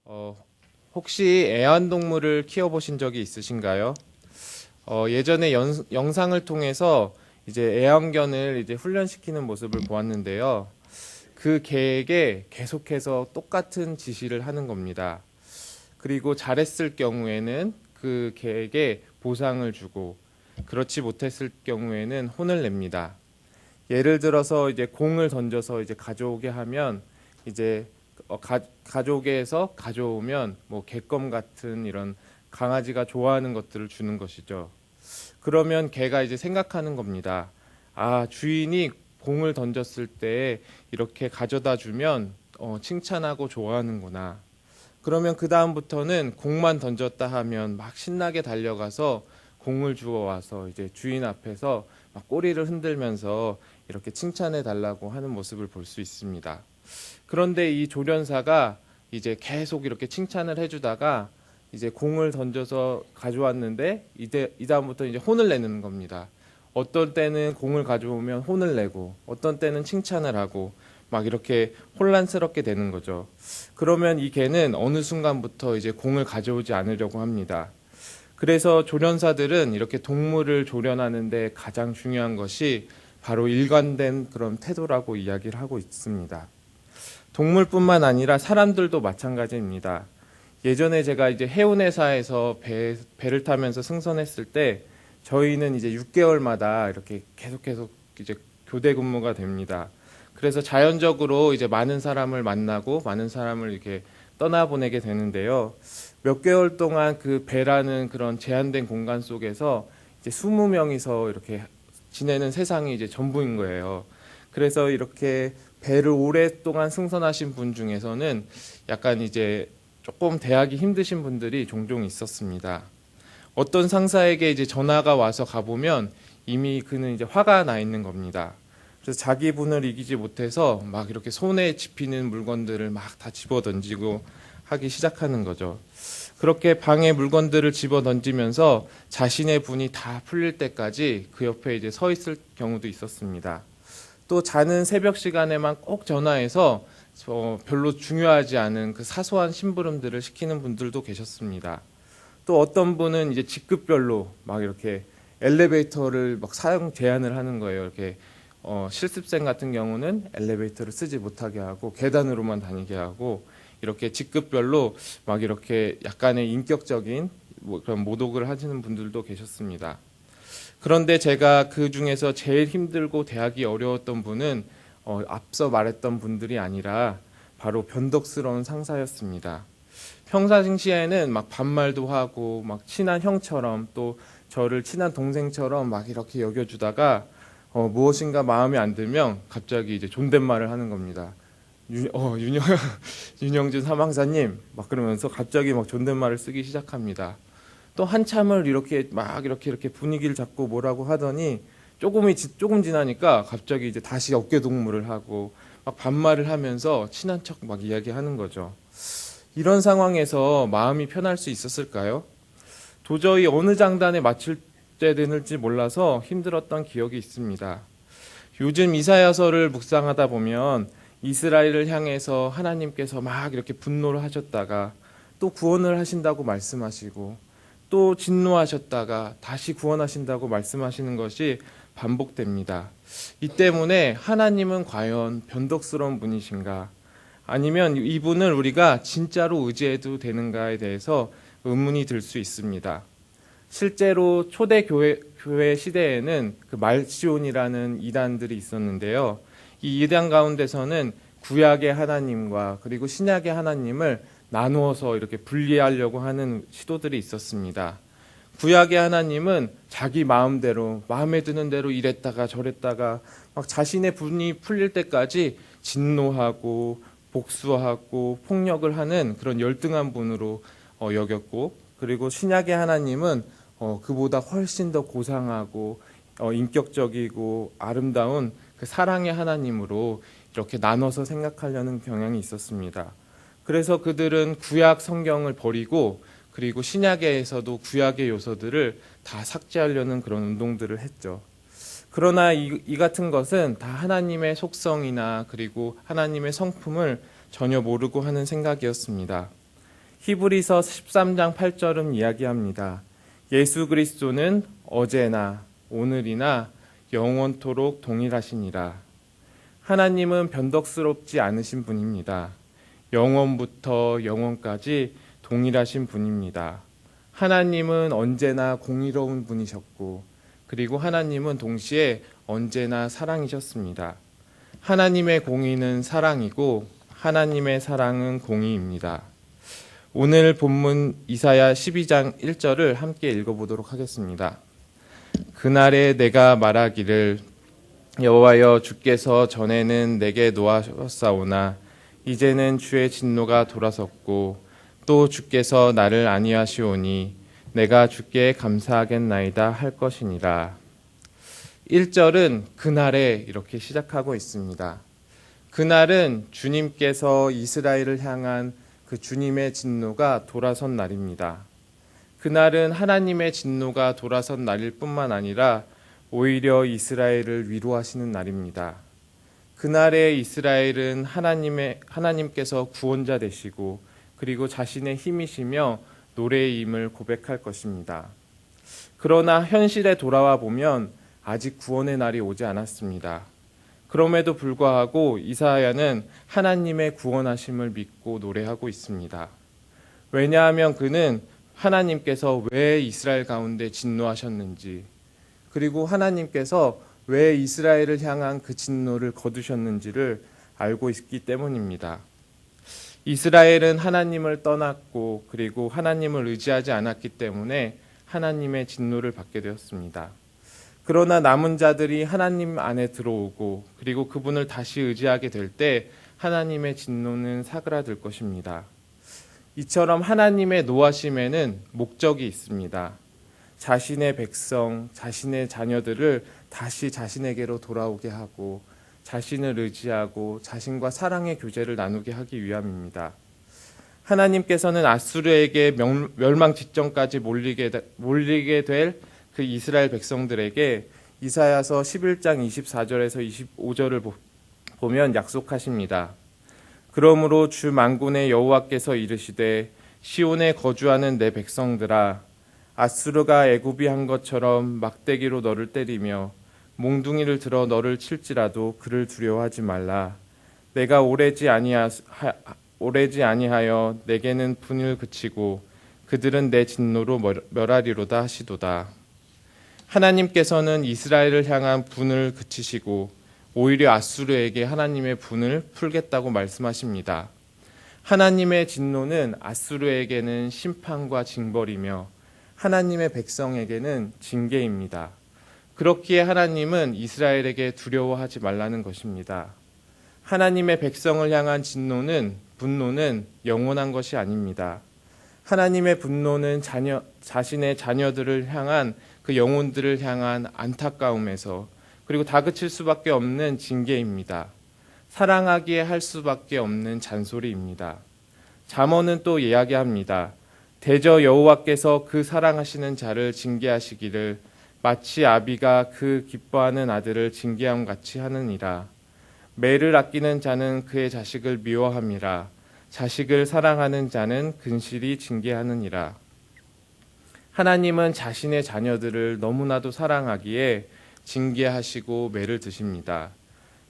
어, 혹시 애완동물을 키워보신 적이 있으신가요? 예전에 영상을 통해서 이제 애완견을 이제 훈련시키는 모습을 보았는데요. 그 개에게 계속해서 똑같은 지시를 하는 겁니다. 그리고 잘했을 경우에는 그 개에게 보상을 주고, 그렇지 못했을 경우에는 혼을 냅니다. 예를 들어서 이제 공을 던져서 이제 가져오게 하면 이제 가져오게 해서 가져오면 뭐 개껌 같은 이런 강아지가 좋아하는 것들을 주는 것이죠. 그러면 개가 이제 생각하는 겁니다. 아, 주인이 공을 던졌을 때 이렇게 가져다 주면 칭찬하고 좋아하는구나. 그러면 그 다음부터는 공만 던졌다 하면 막 신나게 달려가서 공을 주워 와서 이제 주인 앞에서 막 꼬리를 흔들면서 이렇게 칭찬해 달라고 하는 모습을 볼 수 있습니다. 그런데 이 조련사가 이제 계속 이렇게 칭찬을 해주다가 이제 공을 던져서 가져왔는데 이 다음부터 이제 혼을 내는 겁니다. 어떤 때는 공을 가져오면 혼을 내고 어떤 때는 칭찬을 하고 막 이렇게 혼란스럽게 되는 거죠. 그러면 이 개는 어느 순간부터 이제 공을 가져오지 않으려고 합니다. 그래서 조련사들은 이렇게 동물을 조련하는데 가장 중요한 것이 바로 일관된 그런 태도라고 이야기를 하고 있습니다. 동물뿐만 아니라 사람들도 마찬가지입니다. 예전에 제가 이제 해운회사에서 배를 타면서 승선했을 때 저희는 이제 6개월마다 이렇게 계속 이제 교대 근무가 됩니다. 그래서 자연적으로 이제 많은 사람을 만나고 많은 사람을 이렇게 떠나보내게 되는데요. 몇 개월 동안 그 배라는 그런 제한된 공간 속에서 이제 20명이서 이렇게 지내는 세상이 이제 전부인 거예요. 그래서 이렇게 배를 오랫동안 승선하신 분 중에서는 약간 이제 조금 대하기 힘드신 분들이 종종 있었습니다. 어떤 상사에게 이제 전화가 와서 가보면 이미 그는 이제 화가 나 있는 겁니다. 그래서 자기 분을 이기지 못해서 막 이렇게 손에 집히는 물건들을 막 다 집어 던지고 하기 시작하는 거죠. 그렇게 방에 물건들을 집어 던지면서 자신의 분이 다 풀릴 때까지 그 옆에 이제 서 있을 경우도 있었습니다. 또 자는 새벽 시간에만 꼭 전화해서 별로 중요하지 않은 그 사소한 심부름들을 시키는 분들도 계셨습니다. 또 어떤 분은 이제 직급별로 막 이렇게 엘리베이터를 막 사용 제한을 하는 거예요. 이렇게 실습생 같은 경우는 엘리베이터를 쓰지 못하게 하고 계단으로만 다니게 하고 이렇게 직급별로 막 이렇게 약간의 인격적인 그런 모독을 하시는 분들도 계셨습니다. 그런데 제가 그 중에서 제일 힘들고 대하기 어려웠던 분은 앞서 말했던 분들이 아니라 바로 변덕스러운 상사였습니다. 평상시에는 막 반말도 하고 막 친한 형처럼 또 저를 친한 동생처럼 막 이렇게 여겨주다가 무엇인가 마음에 안 들면 갑자기 이제 존댓말을 하는 겁니다. 윤영준 사망사님 막 그러면서 갑자기 막 존댓말을 쓰기 시작합니다. 또 한참을 이렇게 막 이렇게 분위기를 잡고 뭐라고 하더니 조금 지나니까 갑자기 이제 다시 어깨 동무를 하고 막 반말을 하면서 친한 척 막 이야기하는 거죠. 이런 상황에서 마음이 편할 수 있었을까요? 도저히 어느 장단에 맞출 때 되는지 몰라서 힘들었던 기억이 있습니다. 요즘 이사야서를 묵상하다 보면 이스라엘을 향해서 하나님께서 막 이렇게 분노를 하셨다가 또 구원을 하신다고 말씀하시고 또 진노하셨다가 다시 구원하신다고 말씀하시는 것이 반복됩니다. 이 때문에 하나님은 과연 변덕스러운 분이신가? 아니면 이분을 우리가 진짜로 의지해도 되는가에 대해서 의문이 들 수 있습니다. 실제로 초대 교회 시대에는 그 말시온이라는 이단들이 있었는데요. 이 이단 가운데서는 구약의 하나님과 그리고 신약의 하나님을 나누어서 이렇게 분리하려고 하는 시도들이 있었습니다. 구약의 하나님은 자기 마음대로 마음에 드는 대로 이랬다가 저랬다가 막 자신의 분이 풀릴 때까지 진노하고 복수하고 폭력을 하는 그런 열등한 분으로 여겼고, 그리고 신약의 하나님은 그보다 훨씬 더 고상하고 인격적이고 아름다운 그 사랑의 하나님으로 이렇게 나눠서 생각하려는 경향이 있었습니다. 그래서 그들은 구약 성경을 버리고 그리고 신약에서도 구약의 요소들을 다 삭제하려는 그런 운동들을 했죠. 그러나 이 같은 것은 다 하나님의 속성이나 그리고 하나님의 성품을 전혀 모르고 하는 생각이었습니다. 히브리서 13장 8절은 이야기합니다. 예수 그리스도는 어제나 오늘이나 영원토록 동일하시니라. 하나님은 변덕스럽지 않으신 분입니다. 영원부터 영원까지 동일하신 분입니다. 하나님은 언제나 공의로운 분이셨고, 그리고 하나님은 동시에 언제나 사랑이셨습니다. 하나님의 공의는 사랑이고 하나님의 사랑은 공의입니다. 오늘 본문 이사야 12장 1절을 함께 읽어보도록 하겠습니다. 그날에 내가 말하기를 여호와여 주께서 전에는 내게 노하셨사오나 이제는 주의 진노가 돌아섰고 또 주께서 나를 안위하시오니 내가 주께 감사하겠나이다 할 것이니라. 1절은 그날에 이렇게 시작하고 있습니다. 그날은 주님께서 이스라엘을 향한 그 주님의 진노가 돌아선 날입니다. 그날은 하나님의 진노가 돌아선 날일 뿐만 아니라 오히려 이스라엘을 위로하시는 날입니다. 그날에 이스라엘은 하나님께서 구원자 되시고 그리고 자신의 힘이시며 노래의 힘을 고백할 것입니다. 그러나 현실에 돌아와 보면 아직 구원의 날이 오지 않았습니다. 그럼에도 불구하고 이사야는 하나님의 구원하심을 믿고 노래하고 있습니다. 왜냐하면 그는 하나님께서 왜 이스라엘 가운데 진노하셨는지, 그리고 하나님께서 왜 이스라엘을 향한 그 진노를 거두셨는지를 알고 있기 때문입니다. 이스라엘은 하나님을 떠났고 그리고 하나님을 의지하지 않았기 때문에 하나님의 진노를 받게 되었습니다. 그러나 남은 자들이 하나님 안에 들어오고 그리고 그분을 다시 의지하게 될 때 하나님의 진노는 사그라들 것입니다. 이처럼 하나님의 노하심에는 목적이 있습니다. 자신의 백성, 자신의 자녀들을 다시 자신에게로 돌아오게 하고 자신을 의지하고 자신과 사랑의 교제를 나누게 하기 위함입니다. 하나님께서는 아수르에게 멸망 직전까지 몰리게 될 그 이스라엘 백성들에게 이사야서 11장 24절에서 25절을 보면 약속하십니다. 그러므로 주 만군의 여호와께서 이르시되 시온에 거주하는 내 백성들아, 아수르가 애굽이 한 것처럼 막대기로 너를 때리며 몽둥이를 들어 너를 칠지라도 그를 두려워하지 말라. 내가 오래지 아니하여 내게는 분을 그치고 그들은 내 진노로 멸하리로다 하시도다. 하나님께서는 이스라엘을 향한 분을 그치시고 오히려 아수르에게 하나님의 분을 풀겠다고 말씀하십니다. 하나님의 진노는 아수르에게는 심판과 징벌이며 하나님의 백성에게는 징계입니다. 그렇기에 하나님은 이스라엘에게 두려워하지 말라는 것입니다. 하나님의 백성을 향한 분노는 영원한 것이 아닙니다. 하나님의 분노는 자신의 자녀들을 향한 그 영혼들을 향한 안타까움에서 그리고 다그칠 수밖에 없는 징계입니다. 사랑하기에 할 수밖에 없는 잔소리입니다. 잠언은 또 이야기합니다. 대저 여호와께서 그 사랑하시는 자를 징계하시기를 마치 아비가 그 기뻐하는 아들을 징계함 같이 하느니라. 매를 아끼는 자는 그의 자식을 미워함이라. 자식을 사랑하는 자는 근실히 징계하느니라. 하나님은 자신의 자녀들을 너무나도 사랑하기에 징계하시고 매를 드십니다.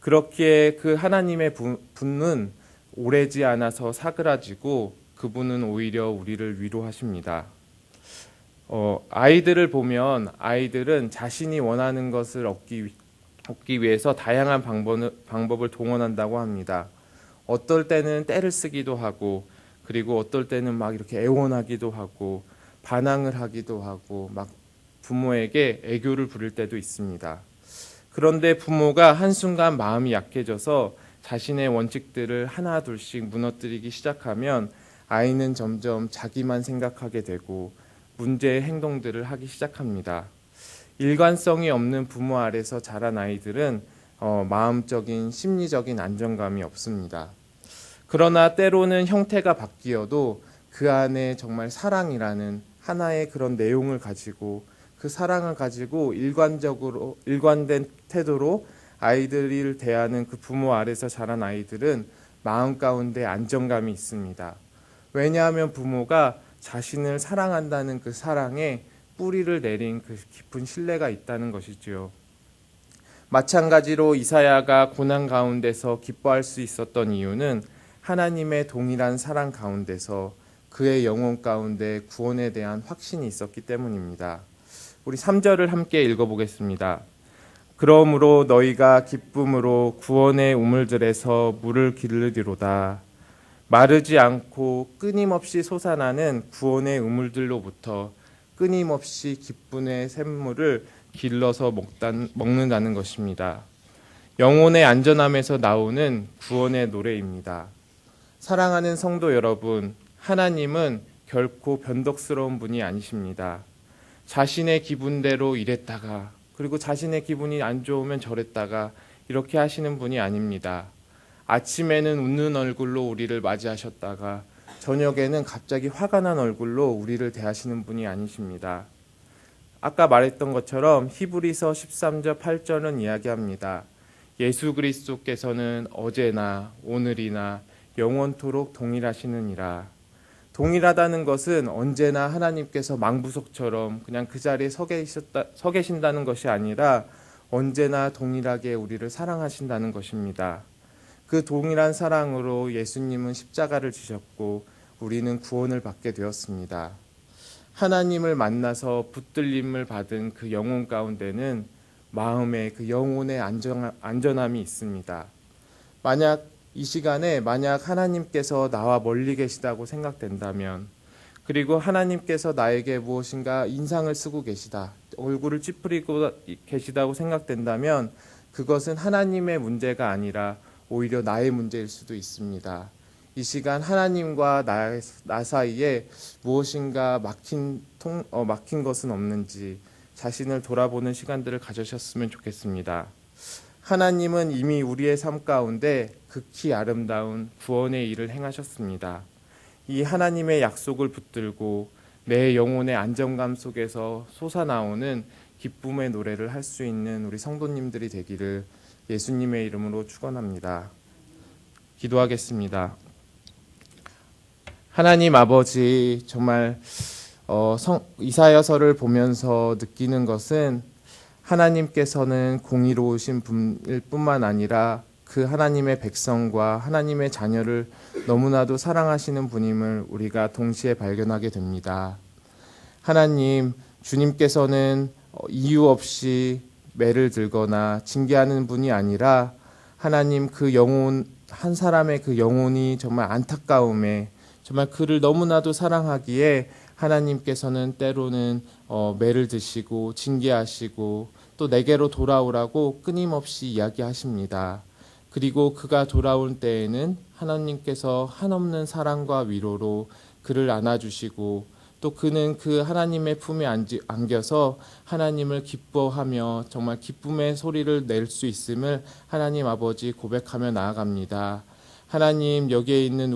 그렇기에 그 하나님의 분은 오래지 않아서 사그라지고 그분은 오히려 우리를 위로하십니다. 아이들을 보면 아이들은 자신이 원하는 것을 얻기 위해서 다양한 방법을 동원한다고 합니다. 어떨 때는 떼를 쓰기도 하고 그리고 어떨 때는 막 이렇게 애원하기도 하고 반항을 하기도 하고 막 부모에게 애교를 부릴 때도 있습니다. 그런데 부모가 한순간 마음이 약해져서 자신의 원칙들을 하나 둘씩 무너뜨리기 시작하면 아이는 점점 자기만 생각하게 되고 문제의 행동들을 하기 시작합니다. 일관성이 없는 부모 아래서 자란 아이들은 마음적인 심리적인 안정감이 없습니다. 그러나 때로는 형태가 바뀌어도 그 안에 정말 사랑이라는 하나의 그런 내용을 가지고 그 사랑을 가지고 일관된 태도로 아이들을 대하는 그 부모 아래서 자란 아이들은 마음 가운데 안정감이 있습니다. 왜냐하면 부모가 자신을 사랑한다는 그 사랑에 뿌리를 내린 그 깊은 신뢰가 있다는 것이지요. 마찬가지로 이사야가 고난 가운데서 기뻐할 수 있었던 이유는 하나님의 동일한 사랑 가운데서 그의 영혼 가운데 구원에 대한 확신이 있었기 때문입니다. 우리 3절을 함께 읽어보겠습니다. 그러므로 너희가 기쁨으로 구원의 우물들에서 물을 기르리로다. 마르지 않고 끊임없이 솟아나는 구원의 우물들로부터 끊임없이 기쁨의 샘물을 길러서 먹는다는 것입니다. 영혼의 안전함에서 나오는 구원의 노래입니다. 사랑하는 성도 여러분, 하나님은 결코 변덕스러운 분이 아니십니다. 자신의 기분대로 이랬다가 그리고 자신의 기분이 안 좋으면 저랬다가 이렇게 하시는 분이 아닙니다. 아침에는 웃는 얼굴로 우리를 맞이하셨다가 저녁에는 갑자기 화가 난 얼굴로 우리를 대하시는 분이 아니십니다. 아까 말했던 것처럼 히브리서 13절 8절은 이야기합니다. 예수 그리스도께서는 어제나 오늘이나 영원토록 동일하시느니라. 동일하다는 것은 언제나 하나님께서 망부석처럼 그냥 그 자리에 서 계신다는 것이 아니라 언제나 동일하게 우리를 사랑하신다는 것입니다. 그 동일한 사랑으로 예수님은 십자가를 지셨고 우리는 구원을 받게 되었습니다. 하나님을 만나서 붙들림을 받은 그 영혼 가운데는 마음의 그 영혼의 안전함이 있습니다. 이 시간에 만약 하나님께서 나와 멀리 계시다고 생각된다면, 그리고 하나님께서 나에게 무엇인가 인상을 쓰고 계시다, 얼굴을 찌푸리고 계시다고 생각된다면 그것은 하나님의 문제가 아니라 오히려 나의 문제일 수도 있습니다. 이 시간 하나님과 나 사이에 무엇인가 막힌 것은 없는지 자신을 돌아보는 시간들을 가지셨으면 좋겠습니다. 하나님은 이미 우리의 삶 가운데 극히 아름다운 구원의 일을 행하셨습니다. 이 하나님의 약속을 붙들고 내 영혼의 안정감 속에서 솟아나오는 기쁨의 노래를 할 수 있는 우리 성도님들이 되기를 예수님의 이름으로 축원합니다. 기도하겠습니다. 하나님 아버지, 정말 이사야서를 보면서 느끼는 것은 하나님께서는 공의로우신 분일 뿐만 아니라 그 하나님의 백성과 하나님의 자녀를 너무나도 사랑하시는 분임을 우리가 동시에 발견하게 됩니다. 하나님, 주님께서는 이유 없이 매를 들거나 징계하는 분이 아니라 하나님, 그 영혼, 한 사람의 그 영혼이 정말 안타까움에 정말 그를 너무나도 사랑하기에 하나님께서는 때로는 매를 드시고 징계하시고 또 내게로 돌아오라고 끊임없이 이야기하십니다. 그리고 그가 돌아올 때에는 하나님께서 한없는 사랑과 위로로 그를 안아주시고 또 그는 그 하나님의 품에 안겨서 하나님을 기뻐하며 정말 기쁨의 소리를 낼 수 있음을 하나님 아버지 고백하며 나아갑니다. 하나님, 여기에 있는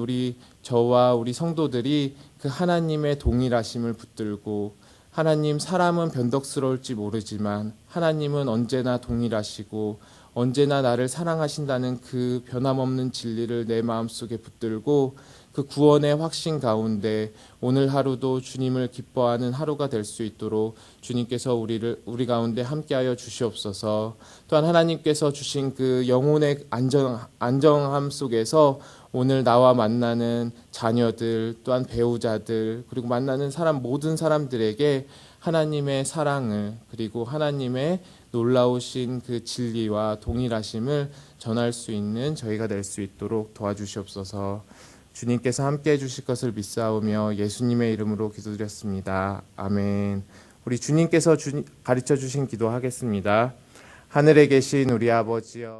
저와 우리 성도들이 그 하나님의 동일하심을 붙들고, 하나님, 사람은 변덕스러울지 모르지만 하나님은 언제나 동일하시고 언제나 나를 사랑하신다는 그 변함없는 진리를 내 마음속에 붙들고 그 구원의 확신 가운데 오늘 하루도 주님을 기뻐하는 하루가 될 수 있도록 주님께서 우리 가운데 함께하여 주시옵소서. 또한 하나님께서 주신 그 영혼의 안정함 속에서 오늘 나와 만나는 자녀들, 또한 배우자들, 그리고 만나는 모든 사람들에게 하나님의 사랑을, 그리고 하나님의 놀라우신 그 진리와 동일하심을 전할 수 있는 저희가 될 수 있도록 도와주시옵소서. 주님께서 함께 해주실 것을 믿사오며 예수님의 이름으로 기도드렸습니다. 아멘. 우리 주님께서 가르쳐 주신 기도하겠습니다. 하늘에 계신 우리 아버지여,